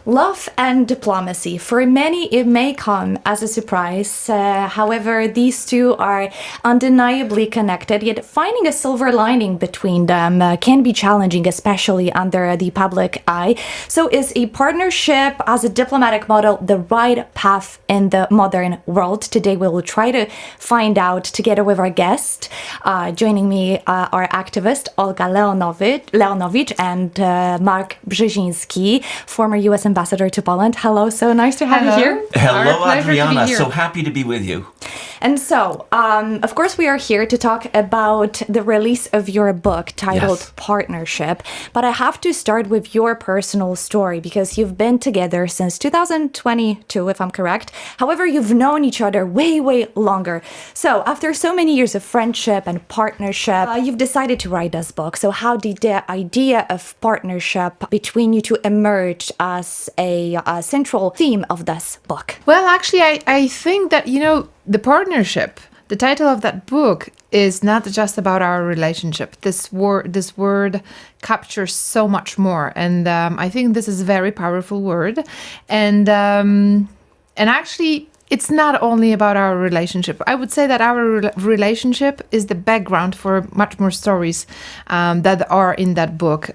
Love and diplomacy. For many, it may come as a surprise. However, these two are undeniably connected, yet finding a silver lining between them can be challenging, especially under the public eye. So is a partnership as a diplomatic model the right path in the modern world? Today, we will try to find out together with our guest. Joining me are activist Olga Leonowicz and Mark Brzezinski, former U.S. ambassador to Poland. Hello, so nice to have you here. Hello, Adriana. So happy to be with you. And so, of course, we are here to talk about the release of your book titled Partnership. But I have to start with your personal story because you've been together since 2022, if I'm correct. However, you've known each other way, way longer. So after so many years of friendship and partnership, you've decided to write this book. So how did the idea of partnership between you two emerge as a central theme of this book? Well, actually, I think that, the partnership, the title of that book is not just about our relationship. This word captures so much more. And I think this is a very powerful word. And actually, it's not only about our relationship. I would say that our relationship is the background for much more stories that are in that book.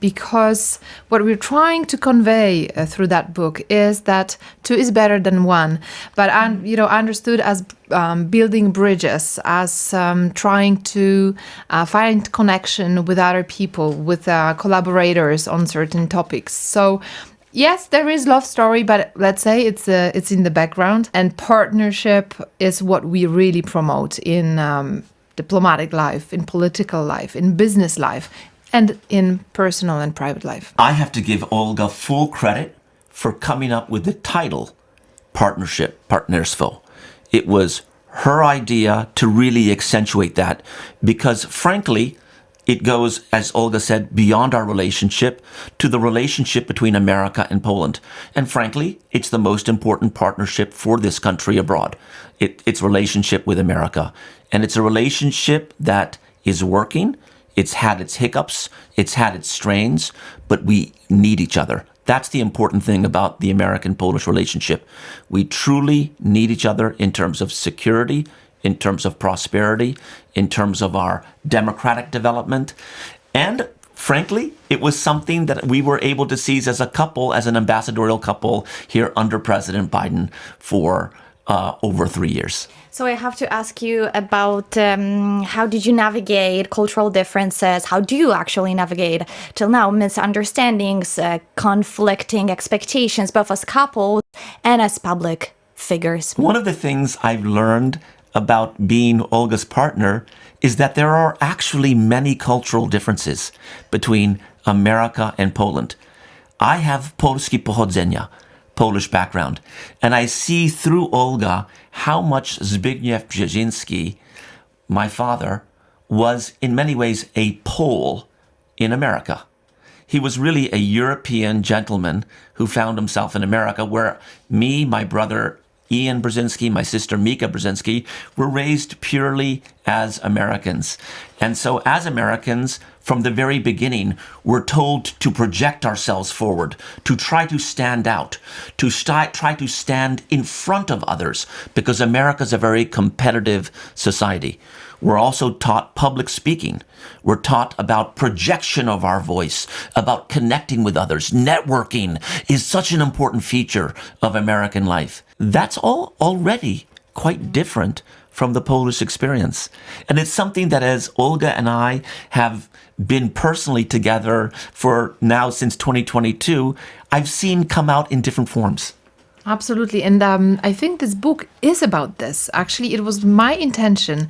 Because what we're trying to convey through that book is that two is better than one. But understood as building bridges, as trying to find connection with other people, with collaborators on certain topics. So. Yes, there is love story, but let's say it's in the background, and partnership is what we really promote in diplomatic life, in political life, in business life, and in personal and private life. I have to give Olga full credit for coming up with the title Partnership, Partnerstvo. It was her idea to really accentuate that because, frankly, it goes, as Olga said, beyond our relationship to the relationship between America and Poland. And frankly, it's the most important partnership for this country abroad. It's relationship with America. And it's a relationship that is working. It's had its hiccups. It's had its strains. But we need each other. That's the important thing about the American-Polish relationship. We truly need each other in terms of security, in terms of prosperity, in terms of our democratic development. And frankly, it was something that we were able to seize as a couple, as an ambassadorial couple here under President Biden for over 3 years. So I have to ask you about how did you navigate cultural differences? How do you actually navigate till now misunderstandings, conflicting expectations, both as couples and as public figures? One of the things I've learned about being Olga's partner is that there are actually many cultural differences between America and Poland. I have polskie pochodzenia, Polish background, and I see through Olga how much Zbigniew Brzezinski, my father, was in many ways a Pole in America. He was really a European gentleman who found himself in America, where me, my brother Ian Brzezinski, my sister Mika Brzezinski, were raised purely as Americans. And so as Americans, from the very beginning, we're told to project ourselves forward, to try to stand out, to try to stand in front of others, because America's a very competitive society. We're also taught public speaking. We're taught about projection of our voice, about connecting with others. Networking is such an important feature of American life. That's all already quite different from the Polish experience. And it's something that, as Olga and I have been personally together for now since 2022, I've seen come out in different forms. Absolutely. And I think this book is about this. Actually, it was my intention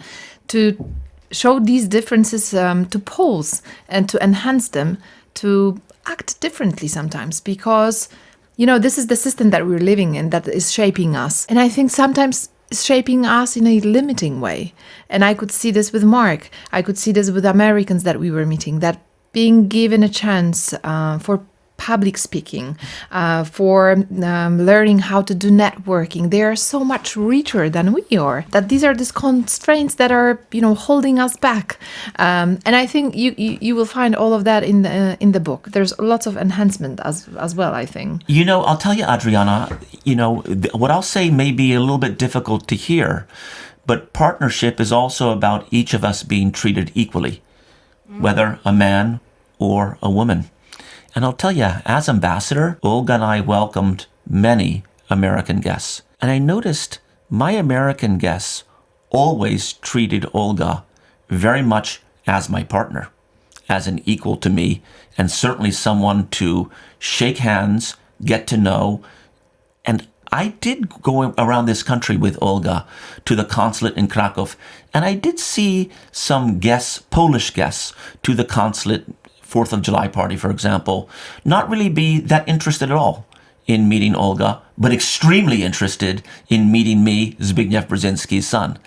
to show these differences to Poles and to enhance them, to act differently sometimes, because, this is the system that we're living in that is shaping us. And I think sometimes it's shaping us in a limiting way. And I could see this with Mark. I could see this with Americans that we were meeting, that being given a chance for public speaking, for learning how to do networking. They are so much richer than we are, that these are these constraints that are, holding us back. And I think you will find all of that in the book. There's lots of enhancement as well, I think. I'll tell you, Adriana, what I'll say may be a little bit difficult to hear, but partnership is also about each of us being treated equally, whether a man or a woman. And I'll tell you, as ambassador, Olga and I welcomed many American guests. And I noticed my American guests always treated Olga very much as my partner, as an equal to me, and certainly someone to shake hands, get to know. And I did go around this country with Olga to the consulate in Krakow, and I did see some guests, Polish guests, to the consulate 4th of July party, for example, not really be that interested at all in meeting Olga, but extremely interested in meeting me, Zbigniew Brzezinski's son.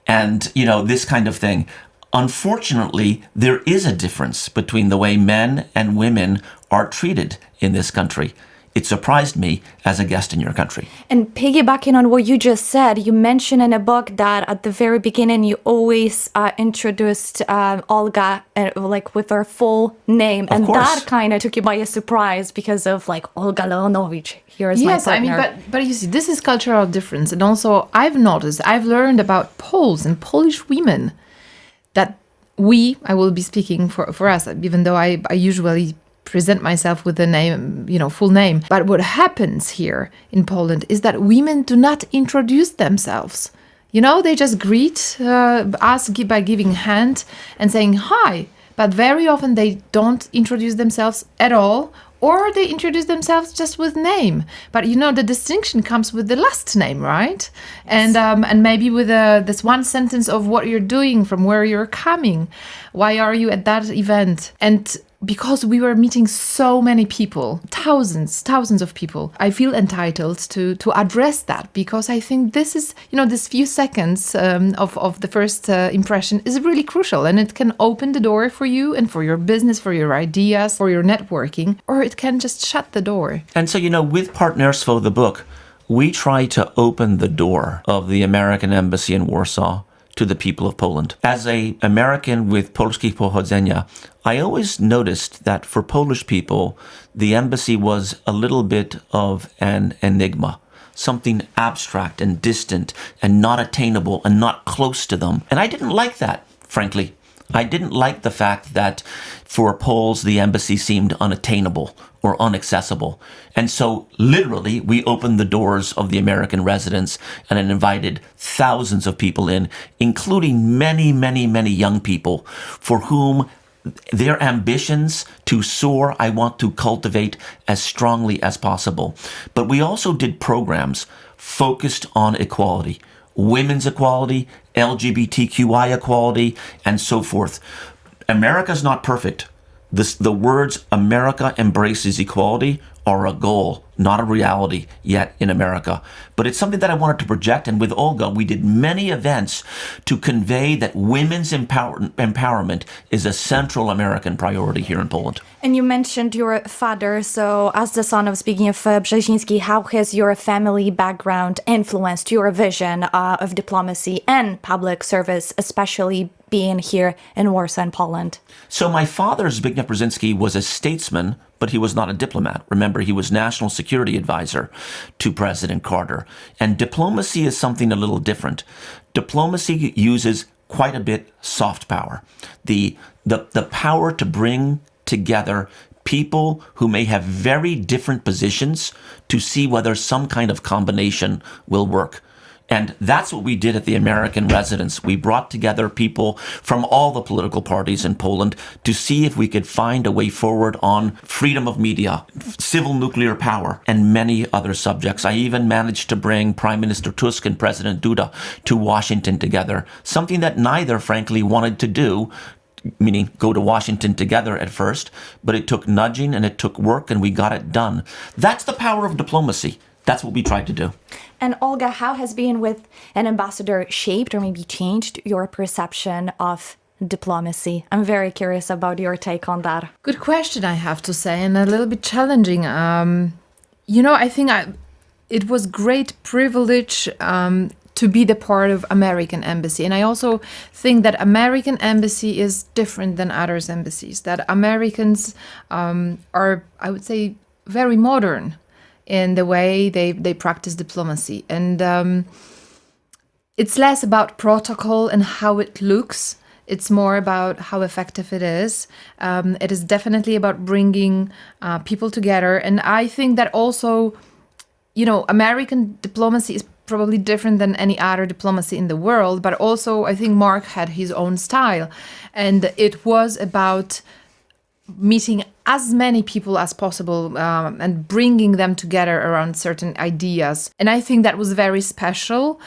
And, this kind of thing. Unfortunately, there is a difference between the way men and women are treated in this country. It surprised me as a guest in your country. And piggybacking on what you just said, you mentioned in a book that at the very beginning you always introduced Olga with her full name. Of course. That kind of took you by a surprise because of Olga Leonowicz. Here's my partner. But you see, this is cultural difference. And also I've learned about Poles and Polish women that I will be speaking for us, even though I usually present myself with the name, full name. But what happens here in Poland is that women do not introduce themselves. They just greet us by giving hand and saying hi. But very often they don't introduce themselves at all, or they introduce themselves just with name. But the distinction comes with the last name, right? Yes. And maybe with this one sentence of what you're doing, from where you're coming, why are you at that event? And because we were meeting so many people, thousands of people, I feel entitled to address that, because I think this is, this few seconds of the first impression is really crucial, and it can open the door for you and for your business, for your ideas, for your networking, or it can just shut the door. And so, with Partnerstwo, the book, we try to open the door of the American embassy in Warsaw to the people of Poland. As an American with Polski pochodzenia, I always noticed that for Polish people, the embassy was a little bit of an enigma, something abstract and distant and not attainable and not close to them. And I didn't like that, frankly. I didn't like the fact that for Poles, the embassy seemed unattainable or inaccessible. And so literally, we opened the doors of the American residence and invited thousands of people in, including many, many, many young people for whom their ambitions to soar, I want to cultivate as strongly as possible. But we also did programs focused on equality, women's equality, LGBTQI equality, and so forth. America's not perfect. The words America embraces equality are a goal, not a reality yet in America. But it's something that I wanted to project. And with Olga, we did many events to convey that women's empowerment is a central American priority here in Poland. And you mentioned your father. So as the son of Zbigniew Brzezinski, how has your family background influenced your vision of diplomacy and public service, especially being here in Warsaw and Poland? So my father, Zbigniew Brzezinski, was a statesman, but he was not a diplomat. Remember, he was national security advisor to President Carter. And diplomacy is something a little different. Diplomacy uses quite a bit soft power. The power to bring together people who may have very different positions to see whether some kind of combination will work. And that's what we did at the American residence. We brought together people from all the political parties in Poland to see if we could find a way forward on freedom of media, civil nuclear power, and many other subjects. I even managed to bring Prime Minister Tusk and President Duda to Washington together, something that neither, frankly, wanted to do, meaning go to Washington together at first, but it took nudging and it took work and we got it done. That's the power of diplomacy. That's what we tried to do. And Olga, how has being with an ambassador shaped or maybe changed your perception of diplomacy? I'm very curious about your take on that. Good question, I have to say, and a little bit challenging. I think it was great privilege to be the part of American embassy. And I also think that American embassy is different than others embassies, that Americans are, I would say, very modern in the way they practice diplomacy. And it's less about protocol and how it looks. It's more about how effective it is. It is definitely about bringing people together. And I think that also, American diplomacy is probably different than any other diplomacy in the world, but also I think Mark had his own style. And it was about meeting as many people as possible and bringing them together around certain ideas. And I think that was very special,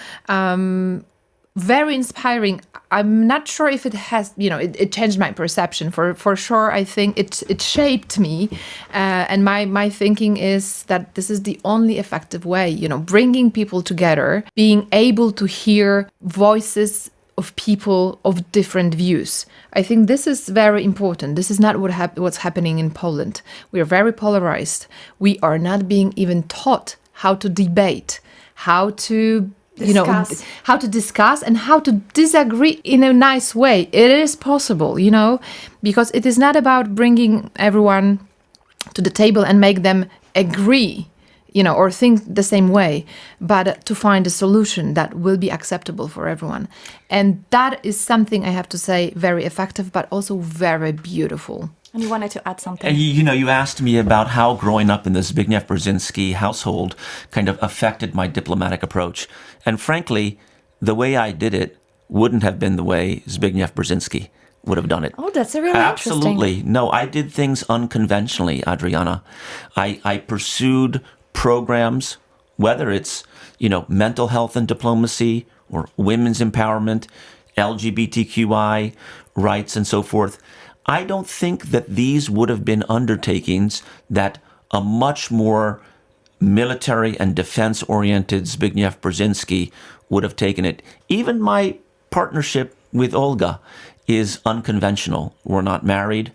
very inspiring. I'm not sure if it has, it changed my perception. For sure, I think it shaped me. And my thinking is that this is the only effective way, bringing people together, being able to hear voices of people of different views. I think this is very important. This is not what's happening in Poland. We are very polarized. We are not being even taught how to debate, how to how to discuss and how to disagree in a nice way. It is possible, because it is not about bringing everyone to the table and make them agree, or think the same way, but to find a solution that will be acceptable for everyone. And that is something, I have to say, very effective, but also very beautiful. And you wanted to add something. You asked me about how growing up in the Zbigniew Brzezinski household kind of affected my diplomatic approach. And frankly, the way I did it wouldn't have been the way Zbigniew Brzezinski would have done it. Oh, that's really Absolutely. interesting. No, I did things unconventionally, Adriana. I pursued programs, whether it's, mental health and diplomacy or women's empowerment, LGBTQI rights and so forth. I don't think that these would have been undertakings that a much more military and defense-oriented Zbigniew Brzezinski would have taken it. Even my partnership with Olga is unconventional. We're not married.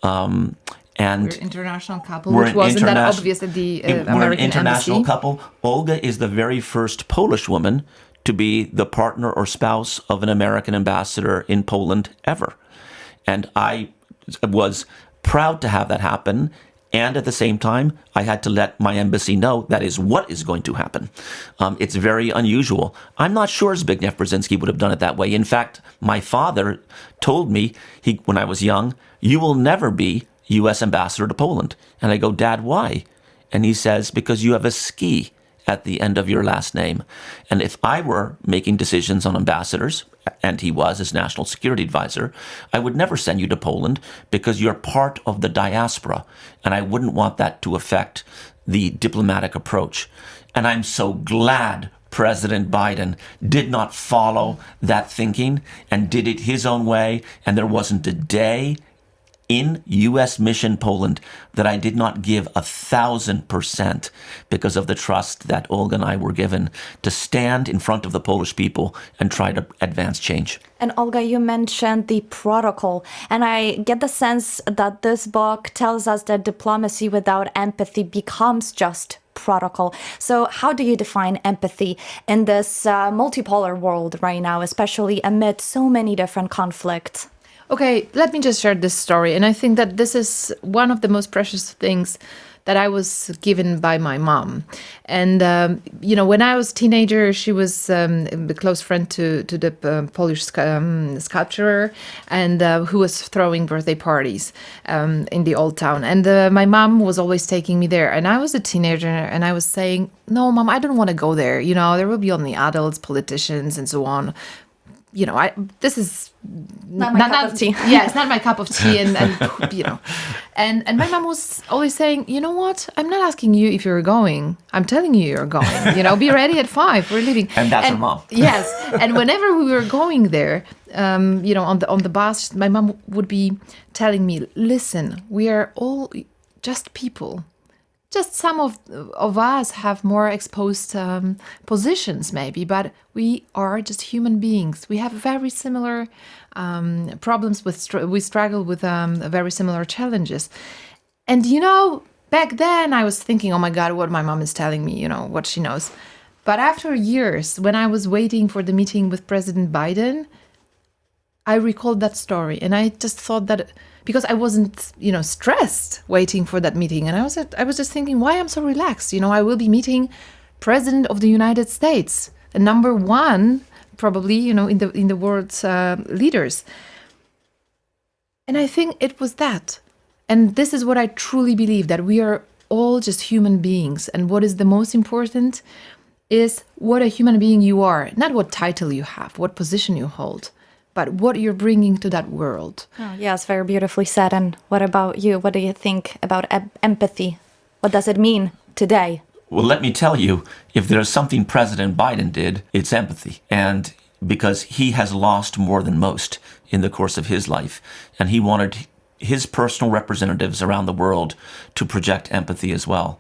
And we're an international couple, which wasn't that obvious at the American We're an international embassy. couple. Olga is the very first Polish woman to be the partner or spouse of an American ambassador in Poland ever. And I was proud to have that happen. And at the same time, I had to let my embassy know that is what is going to happen. It's very unusual. I'm not sure Zbigniew Brzezinski would have done it that way. In fact, my father told me when I was young, you will never be U.S. ambassador to Poland. And I go, Dad, why? And he says, because you have a ski at the end of your last name. And if I were making decisions on ambassadors, and he was as national security advisor, I would never send you to Poland because you're part of the diaspora. And I wouldn't want that to affect the diplomatic approach. And I'm so glad President Biden did not follow that thinking and did it his own way. And there wasn't a day in U.S. Mission Poland that I did not give 1,000% because of the trust that Olga and I were given to stand in front of the Polish people and try to advance change. And Olga, you mentioned the protocol, and I get the sense that this book tells us that diplomacy without empathy becomes just protocol. So how do you define empathy in this multipolar world right now, especially amid so many different conflicts? Okay, let me just share this story. And I think that this is one of the most precious things that I was given by my mom. And, when I was a teenager, she was a close friend to the Polish sculptor and who was throwing birthday parties in the old town. And my mom was always taking me there. And I was a teenager and I was saying, no, Mom, I don't want to go there. There will be only adults, politicians, and so on. This is not my cup of tea. Yeah, it's not my cup of tea, and and my mom was always saying, you know what? I'm not asking you if you're going. I'm telling you you're going. Be ready at 5. We're leaving. And that's her mom. Yes, and whenever we were going there, on the bus, my mom would be telling me, listen, we are all just people. just some of us have more exposed positions, maybe, but we are just human beings. We have very similar problems. We struggle with very similar challenges. And, back then I was thinking, oh my God, what my mom is telling me, what she knows. But after years, when I was waiting for the meeting with President Biden, I recalled that story, and I just thought that because I wasn't, stressed waiting for that meeting, and I was just thinking, why I'm so relaxed? I will be meeting President of the United States, the number one, probably, in the world's leaders. And I think it was that, and this is what I truly believe, that we are all just human beings, and what is the most important is what a human being you are, not what title you have, what position you hold, but what you're bringing to that world. Oh, yes, very beautifully said. And what about you? What do you think about empathy? What does it mean today? Well, let me tell you, if there's something President Biden did, it's empathy. And because he has lost more than most in the course of his life, and he wanted his personal representatives around the world to project empathy as well.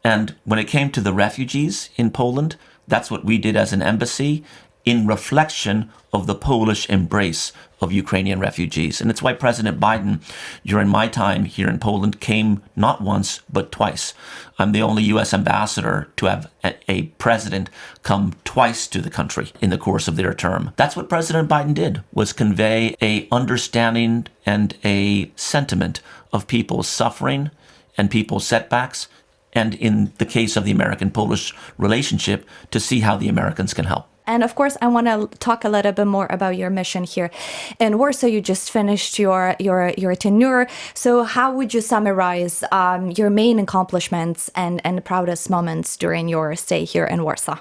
And when it came to the refugees in Poland, that's what we did as an embassy in reflection of the Polish embrace of Ukrainian refugees. And it's why President Biden, during my time here in Poland, came not once, but twice. I'm the only U.S. ambassador to have a president come twice to the country in the course of their term. That's what President Biden did, was convey a understanding and a sentiment of people's suffering and people's setbacks, and in the case of the American-Polish relationship, to see how the Americans can help. And of course, I want to talk a little bit more about your mission here in Warsaw. You just finished your tenure. So how would you summarize your main accomplishments and the proudest moments during your stay here in Warsaw?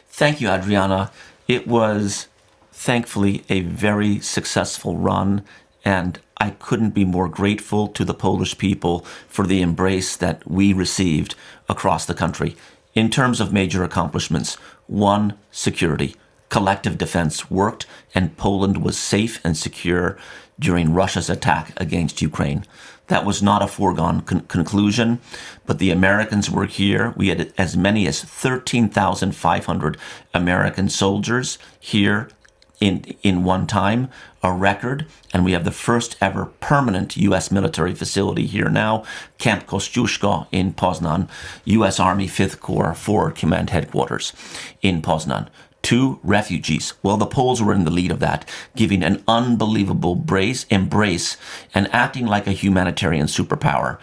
Thank you, Adriana. It was, thankfully, a very successful run, and I couldn't be more grateful to the Polish people for the embrace that we received across the country. In terms of major accomplishments, one, security. Collective defense worked, and Poland was safe and secure during Russia's attack against Ukraine. That was not a foregone conclusion, but the Americans were here. We had as many as 13,500 American soldiers here in one time, a record, and we have the first ever permanent U.S. military facility here now, Camp Kościuszko in Poznan, U.S. Army 5th Corps Forward Command Headquarters in Poznan. 2, refugees. Well, the Poles were in the lead of that, giving an unbelievable embrace and acting like a humanitarian superpower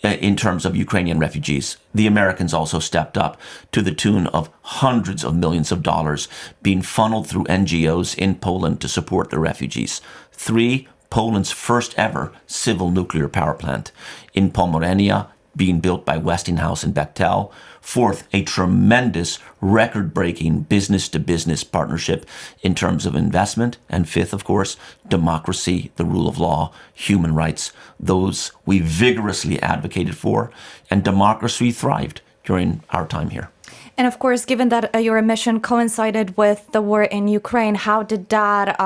in terms of Ukrainian refugees. The Americans also stepped up to the tune of hundreds of millions of dollars being funneled through NGOs in Poland to support the refugees. 3, Poland's first ever civil nuclear power plant in Pomorania, being built by Westinghouse and Bechtel. 4th, a tremendous record-breaking business-to-business partnership in terms of investment. And 5th, of course, democracy, the rule of law, human rights. Those we vigorously advocated for, and democracy thrived during our time here. And of course, given that your mission coincided with the war in Ukraine, how did that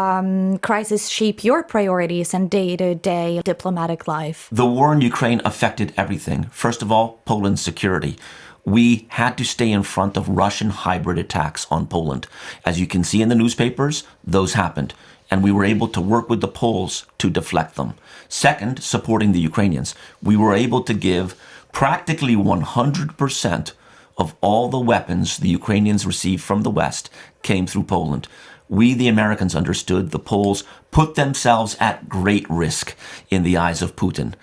crisis shape your priorities and day-to-day diplomatic life? The war in Ukraine affected everything. First of all, Poland's security. We had to stay in front of Russian hybrid attacks on Poland. As you can see in the newspapers, those happened, and we were able to work with the Poles to deflect them. Second, supporting the Ukrainians. We were able to give practically 100% of all the weapons the Ukrainians received from the West came through Poland. We, the Americans, understood the Poles put themselves at great risk in the eyes of Putin.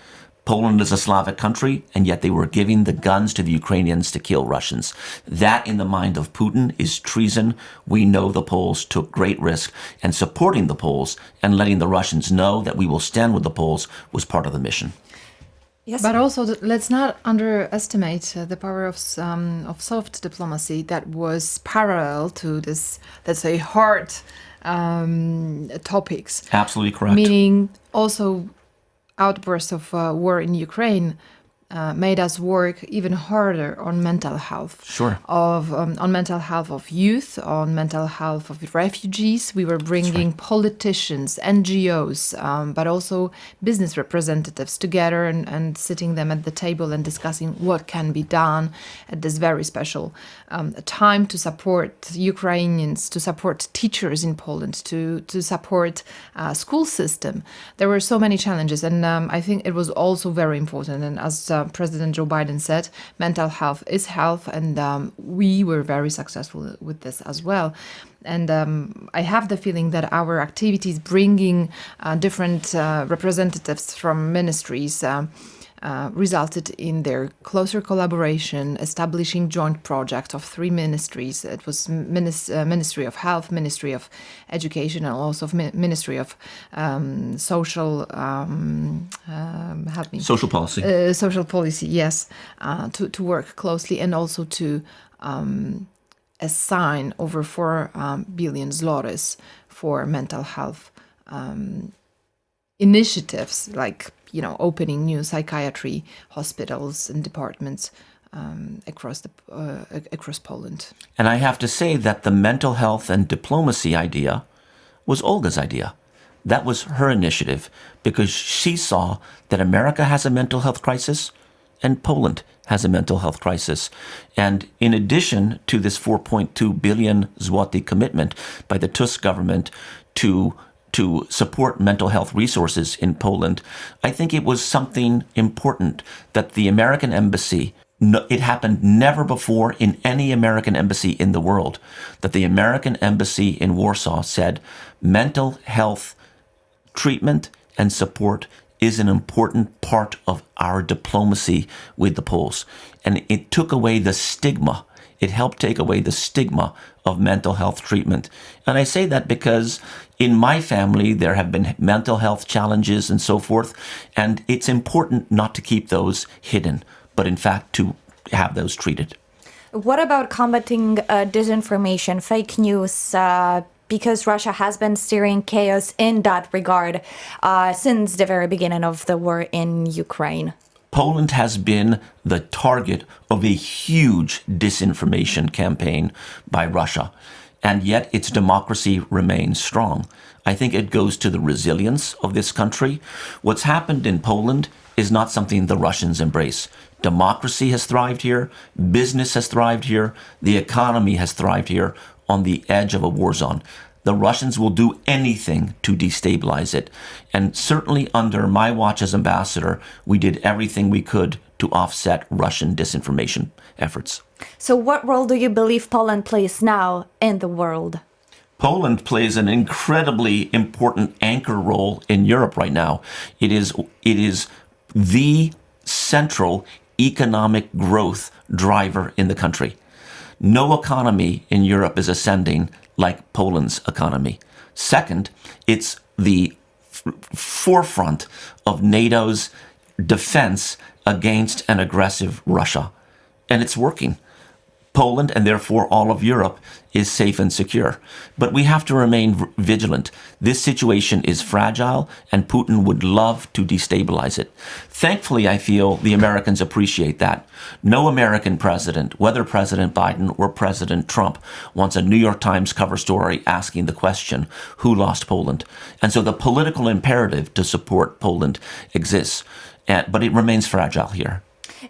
Poland is a Slavic country, and yet they were giving the guns to the Ukrainians to kill Russians. That, in the mind of Putin, is treason. We know the Poles took great risk, and supporting the Poles and letting the Russians know that we will stand with the Poles was part of the mission. Yes, but also let's not underestimate the power of soft diplomacy that was parallel to this, let's say, hard topics. Absolutely correct. Meaning also outbursts of war in Ukraine made us work even harder on mental health. Sure. On mental health of youth, on mental health of refugees. We were bringing politicians, NGOs, but also business representatives together and sitting them at the table and discussing what can be done at this very special time to support Ukrainians, to support teachers in Poland, to support school system. There were so many challenges, and I think it was also very important. And as President Joe Biden said, mental health is health, and we were very successful with this as well. And I have the feeling that our activities bringing different representatives from ministries resulted in their closer collaboration, establishing joint projects of 3 ministries. It was Ministry of Health, Ministry of Education, and also Ministry of Social Social policy. Social policy, yes, to work closely and also to assign over 4 billion zlotys for mental health initiatives, like opening new psychiatry hospitals and departments across Poland. And I have to say that the mental health and diplomacy idea was Olga's idea. That was her initiative, because she saw that America has a mental health crisis and Poland has a mental health crisis. And in addition to this 4.2 billion zloty commitment by the Tusk government to support mental health resources in Poland, I think it was something important that the American embassy, it happened never before in any American embassy in the world, that the American embassy in Warsaw said mental health treatment and support is an important part of our diplomacy with the Poles. And it took away the stigma. It helped take away the stigma of mental health treatment. And I say that because in my family, there have been mental health challenges and so forth. And it's important not to keep those hidden, but in fact to have those treated. What about combating disinformation, fake news? Because Russia has been steering chaos in that regard since the very beginning of the war in Ukraine. Poland has been the target of a huge disinformation campaign by Russia, and yet its democracy remains strong. I think it goes to the resilience of this country. What's happened in Poland is not something the Russians embrace. Democracy has thrived here, business has thrived here, the economy has thrived here on the edge of a war zone. The Russians will do anything to destabilize it. And certainly under my watch as ambassador, we did everything we could to offset Russian disinformation efforts. So what role do you believe Poland plays now in the world? Poland plays an incredibly important anchor role in Europe right now. It is the central economic growth driver in the country. No economy in Europe is ascending like Poland's economy. Second, it's the forefront of NATO's defense against an aggressive Russia. And it's working. Poland, and therefore all of Europe, is safe and secure. But we have to remain vigilant. This situation is fragile, and Putin would love to destabilize it. Thankfully, I feel the Americans appreciate that. No American president, whether President Biden or President Trump, wants a New York Times cover story asking the question, who lost Poland? And so the political imperative to support Poland exists, but it remains fragile here.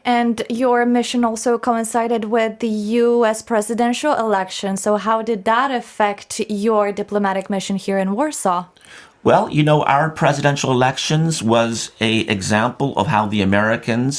And your mission also coincided with the U.S. presidential election. So how did that affect your diplomatic mission here in Warsaw? Well, our presidential elections was an example of how the American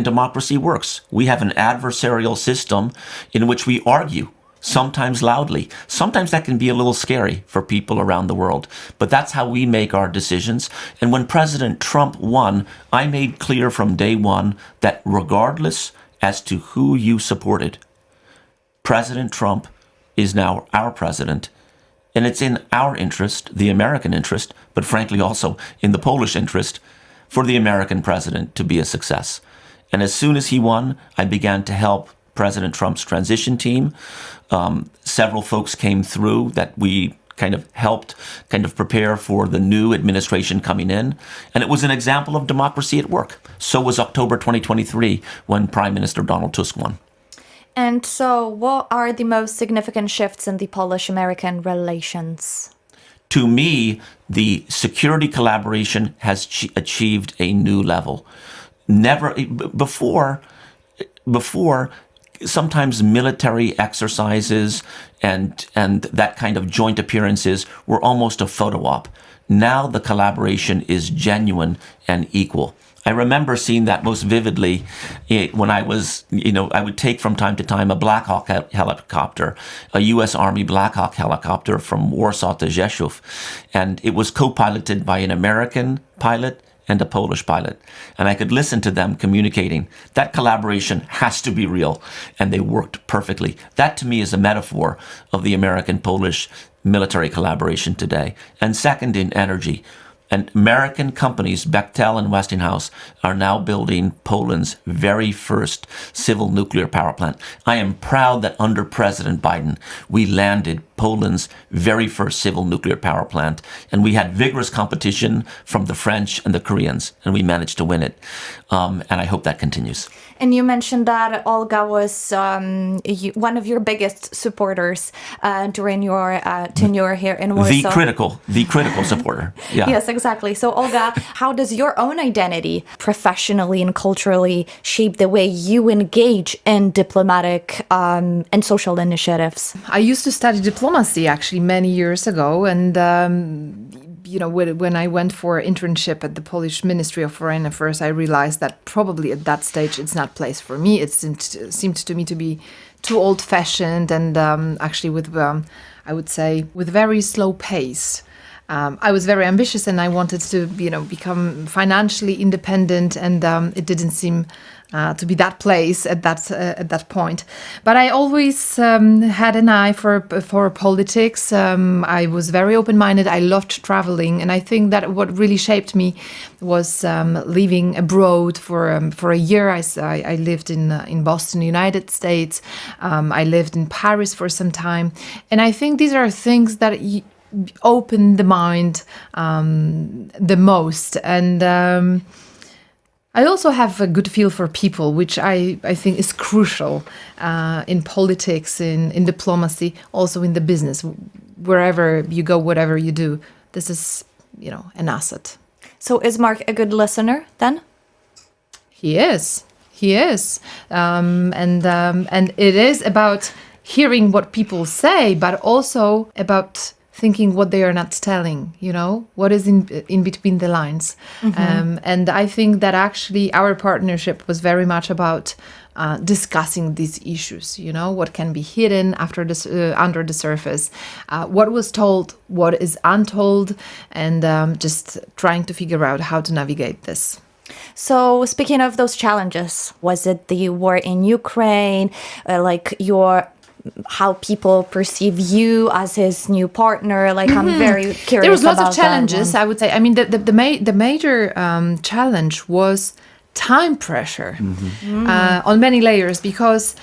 democracy works. We have an adversarial system in which we argue, sometimes loudly. Sometimes that can be a little scary for people around the world, but that's how we make our decisions. And when President Trump won, I made clear from day one that regardless as to who you supported, President Trump is now our president. And it's in our interest, the American interest, but frankly also in the Polish interest, for the American president to be a success. And as soon as he won, I began to help President Trump's transition team. Several folks came through that we kind of helped kind of prepare for the new administration coming in. And it was an example of democracy at work. So was October 2023 when Prime Minister Donald Tusk won. And so what are the most significant shifts in the Polish-American relations? To me, the security collaboration has achieved a new level. Never before, sometimes military exercises and that kind of joint appearances were almost a photo op. Now the collaboration is genuine and equal. I remember seeing that most vividly when I was, I would take from time to time a Black Hawk helicopter, a U.S. Army Black Hawk helicopter from Warsaw to Rzeszów. And it was co-piloted by an American pilot and a Polish pilot. And I could listen to them communicating. That collaboration has to be real. And they worked perfectly. That to me is a metaphor of the American-Polish military collaboration today. And second, in energy. And American companies, Bechtel and Westinghouse, are now building Poland's very first civil nuclear power plant. I am proud that under President Biden, we landed Poland's very first civil nuclear power plant. And we had vigorous competition from the French and the Koreans, and we managed to win it. And I hope that continues. And you mentioned that Olga was one of your biggest supporters during your tenure here in Warsaw. The critical supporter. Yeah. Yes, exactly. So, Olga, how does your own identity, professionally and culturally, shape the way you engage in diplomatic and social initiatives? I used to study diplomacy actually many years ago, and when I went for internship at the Polish Ministry of Foreign Affairs, I realized that probably at that stage it's not place for me. It seemed to me to be too old-fashioned and actually with, I would say, with very slow pace. I was very ambitious and I wanted to, become financially independent, and it didn't seem to be that place at that point. But I always had an eye for politics. I was very open-minded. I loved traveling, and I think that what really shaped me was living abroad for a year. I lived in Boston, United States. I lived in Paris for some time, and I think these are things that open the mind the most. And I also have a good feel for people, which I think is crucial in politics, in diplomacy, also in the business. Wherever you go, whatever you do, this is, an asset. So is Mark a good listener then? He is. And it is about hearing what people say, but also about thinking what they are not telling, what is in between the lines. Mm-hmm. And I think that actually our partnership was very much about discussing these issues, what can be hidden under the surface, what was told, what is untold, and just trying to figure out how to navigate this. So speaking of those challenges, was it the war in Ukraine, how people perceive you as his new partner? I'm very curious. There was lots about of challenges, I would say. I mean, the major challenge was time pressure on many layers, because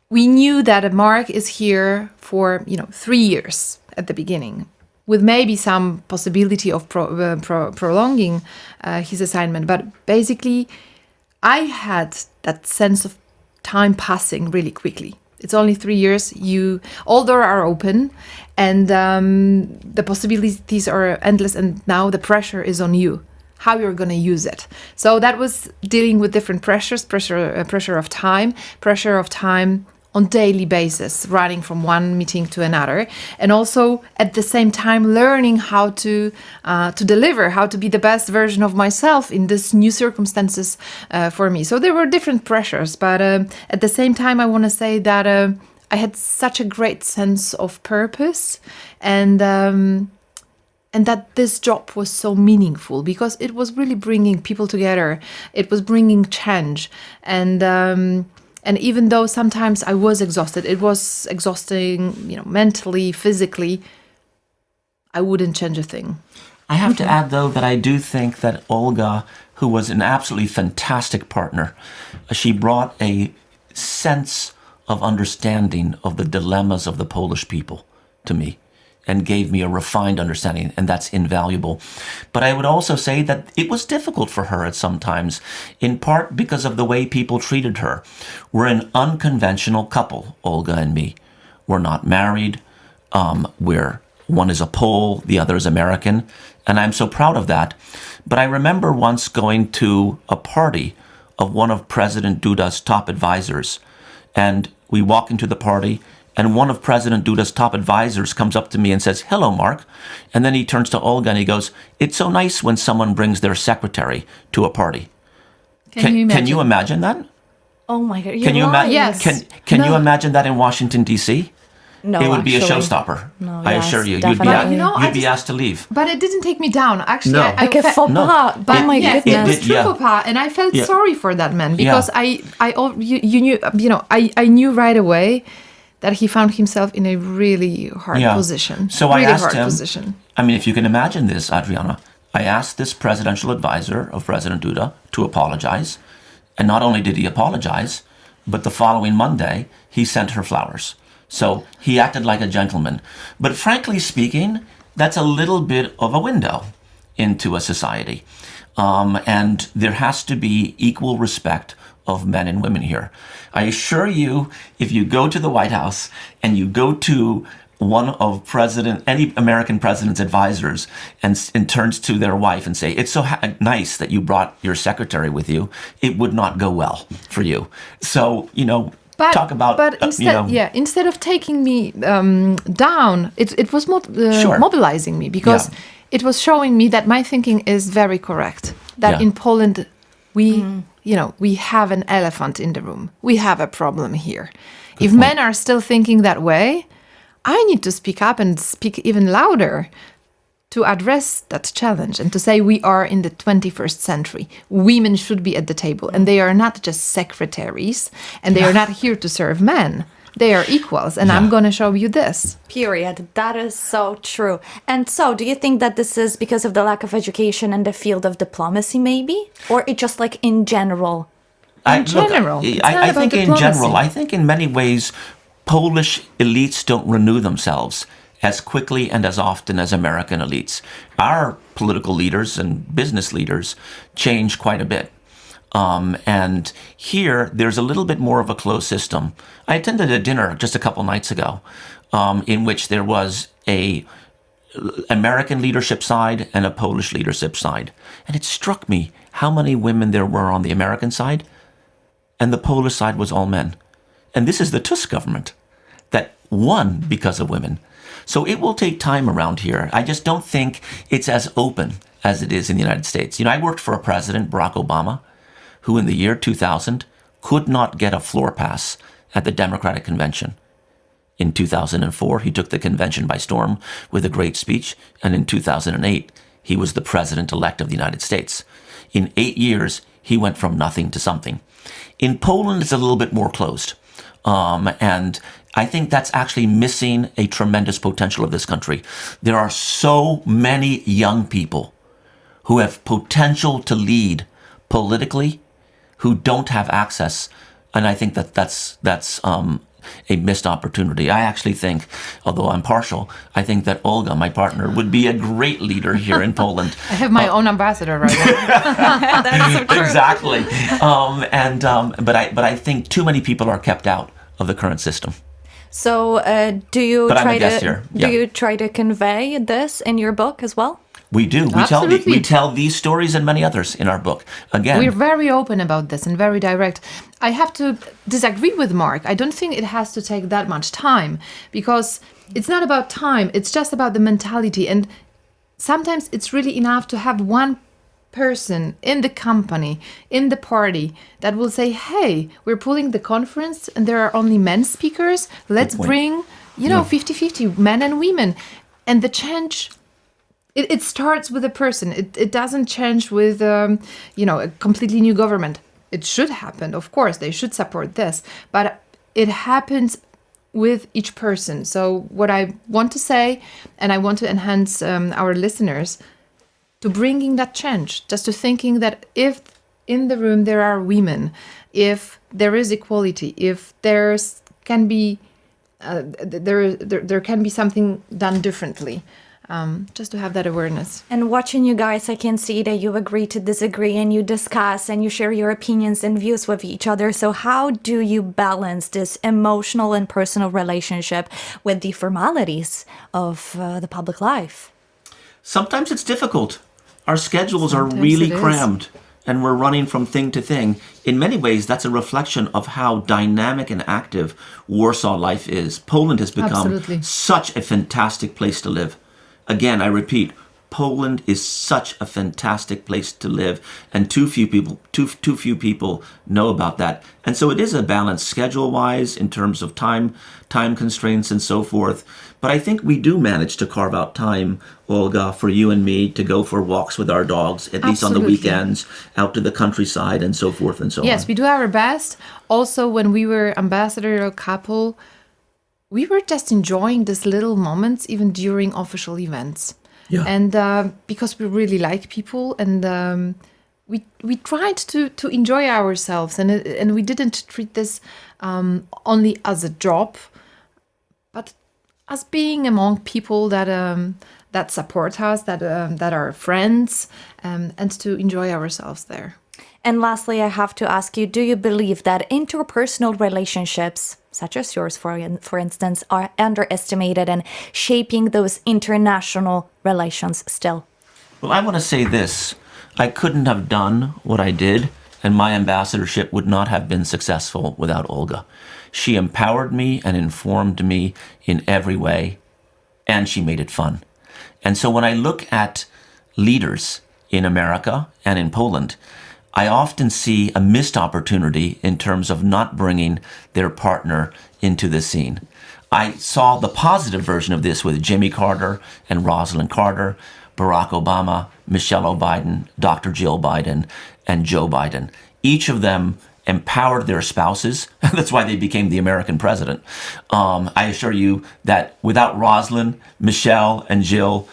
we knew that Mark is here for 3 years at the beginning, with maybe some possibility of prolonging his assignment. But basically, I had that sense of time passing really quickly. It's only 3 years. All doors are open, and the possibilities are endless. And now the pressure is on you, how you're going to use it. So that was dealing with different pressures, pressure of time on daily basis, running from one meeting to another, and also at the same time learning how to deliver, how to be the best version of myself in this new circumstances for me. So there were different pressures, but at the same time, I want to say that I had such a great sense of purpose, and that this job was so meaningful, because it was really bringing people together. It was bringing change, and even though sometimes I was exhausted, it was exhausting, mentally, physically, I wouldn't change a thing. I have to add, though, that I do think that Olga, who was an absolutely fantastic partner, she brought a sense of understanding of the dilemmas of the Polish people to me. and gave me a refined understanding, and that's invaluable. But I would also say that it was difficult for her at some times, in part because of the way people treated her. We're an unconventional couple, Olga and me. We're not married. One is a Pole, the other is American, and I'm so proud of that. But I remember once going to a party of one of President Duda's top advisors, and we walk into the party, and one of President Duda's top advisors comes up to me and says, "Hello, Mark." And then he turns to Olga and he goes, "It's so nice when someone brings their secretary to a party." Can you imagine that? Oh my God! Can you imagine? Yes. Can you imagine that in Washington, D.C.? No, it would be a actually. showstopper. No, I yes, assure you. definitely. You'd be asked to leave. But it didn't take me down. Actually, No. I Like a faux No. pas. But Oh my yes, goodness. it was It- true yeah. faux pas, and I felt Yeah. sorry for that man because Yeah. you knew, I knew right away that he found himself in a really hard Yeah. position. So really I asked hard him, position. I mean, if you can imagine this, Adriana, I asked this presidential advisor of President Duda to apologize. And not only did he apologize, but the following Monday, he sent her flowers. So he acted like a gentleman. But frankly speaking, that's a little bit of a window into a society. And there has to be equal respect of men and women here. I assure you, if you go to the White House and you go to one of any American president's advisors and turns to their wife and say, "It's so nice that you brought your secretary with you," it would not go well for you. So, talk about, But instead of taking me down, it was Sure. mobilizing me because Yeah. it was showing me that my thinking is very correct. That Yeah. in Poland, we have an elephant in the room. We have a problem here. If point. men are still thinking that way, I need to speak up and speak even louder to address that challenge and to say we are in the 21st century. Women should be at the table, and they are not just secretaries, and they are not here to serve men. They are equals, and I'm going to show you this. Period. That is so true. And so, do you think that this is because of the lack of education in the field of diplomacy, maybe? Or it just like in general? general. It's not I about think in diplomacy. general, I think in many ways, Polish elites don't renew themselves as quickly and as often as American elites. Our political leaders and business leaders change quite a bit. And here, there's a little bit more of a closed system. I attended a dinner just a couple nights ago in which there was a American leadership side and a Polish leadership side. And it struck me how many women there were on the American side, and the Polish side was all men. And this is the Tusk government that won because of women. So it will take time around here. I just don't think it's as open as it is in the United States. I worked for a president, Barack Obama, who in the year 2000 could not get a floor pass at the Democratic Convention. In 2004, he took the convention by storm with a great speech, and in 2008, he was the president-elect of the United States. In 8 years, he went from nothing to something. In Poland, it's a little bit more closed. And I think that's actually missing a tremendous potential of this country. There are so many young people who have potential to lead politically who don't have access. And I think that's a missed opportunity. I actually think, although I'm partial, I think that Olga, my partner, would be a great leader here in Poland. I have my own ambassador right now. That's so true. Exactly. But I think too many people are kept out of the current system. So, do you But I'm a try guest to here. do Yeah. you try to convey this in your book as well? We do. Absolutely. We tell these stories and many others in our book. Again, We're very open about this and very direct. I have to disagree with Mark. I don't think it has to take that much time because it's not about time. It's just about the mentality. And sometimes it's really enough to have one person in the company, in the party that will say, hey, we're pulling the conference and there are only men speakers. Let's point. bring, 50-50 men and women. And the change... It starts with a person. It doesn't change with, a completely new government. It should happen, of course. They should support this. But it happens with each person. So what I want to say, and I want to enhance our listeners to bringing that change, just to thinking that if in the room there are women, if there is equality, if can be there can be something done differently. Just to have that awareness. And watching you guys, I can see that you agree to disagree and you discuss and you share your opinions and views with each other. So how do you balance this emotional and personal relationship with the formalities of the public life? Sometimes it's difficult. Our schedules are Sometimes really it is. crammed and we're running from thing to thing. In many ways, that's a reflection of how dynamic and active Warsaw life is. Poland has become Absolutely. such a fantastic place to live. Again, I repeat, Poland is such a fantastic place to live, and too few people know about that. And so it is a balance schedule-wise in terms of time constraints and so forth. But I think we do manage to carve out time, Olga, for you and me to go for walks with our dogs, at least on the Absolutely. weekends, out to the countryside and so forth and so on. Yes, we do our best. Also, when we were ambassadorial couple, we were just enjoying these little moments even during official events. Yeah. And because we really like people, and we tried to enjoy ourselves, and we didn't treat this only as a job, but as being among people that support us, that are friends, and to enjoy ourselves there. And lastly, I have to ask you, do you believe that interpersonal relationships, such as yours, for instance, are underestimated and shaping those international relations still? Well, I want to say this. I couldn't have done what I did, and my ambassadorship would not have been successful without Olga. She empowered me and informed me in every way, and she made it fun. And so when I look at leaders in America and in Poland, I often see a missed opportunity in terms of not bringing their partner into the scene. I saw the positive version of this with Jimmy Carter and Rosalind Carter, Barack Obama, Michelle Biden, Dr. Jill Biden, and Joe Biden. Each of them empowered their spouses. That's why they became the American president. I assure you that without Rosalind, Michelle, and Jill,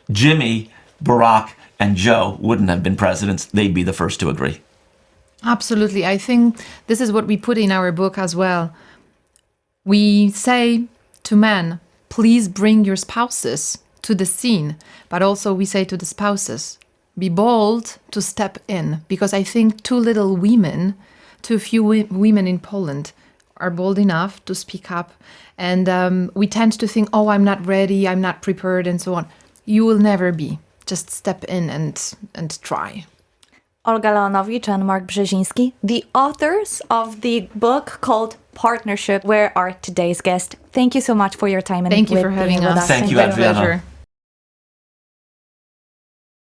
Jimmy, Barack, and Joe wouldn't have been presidents. They'd be the first to agree. Absolutely. I think this is what we put in our book as well. We say to men, please bring your spouses to the scene. But also we say to the spouses, be bold to step in. Because I think too few women in Poland are bold enough to speak up. And we tend to think, oh, I'm not ready, I'm not prepared, and so on. You will never be. Just step in and try. Olga Leonowicz and Mark Brzezinski, the authors of the book called Partnership, were our today's guest. Thank you so much for your time and Thank you for being having with us. Thank you, It's been a Adriana. pleasure.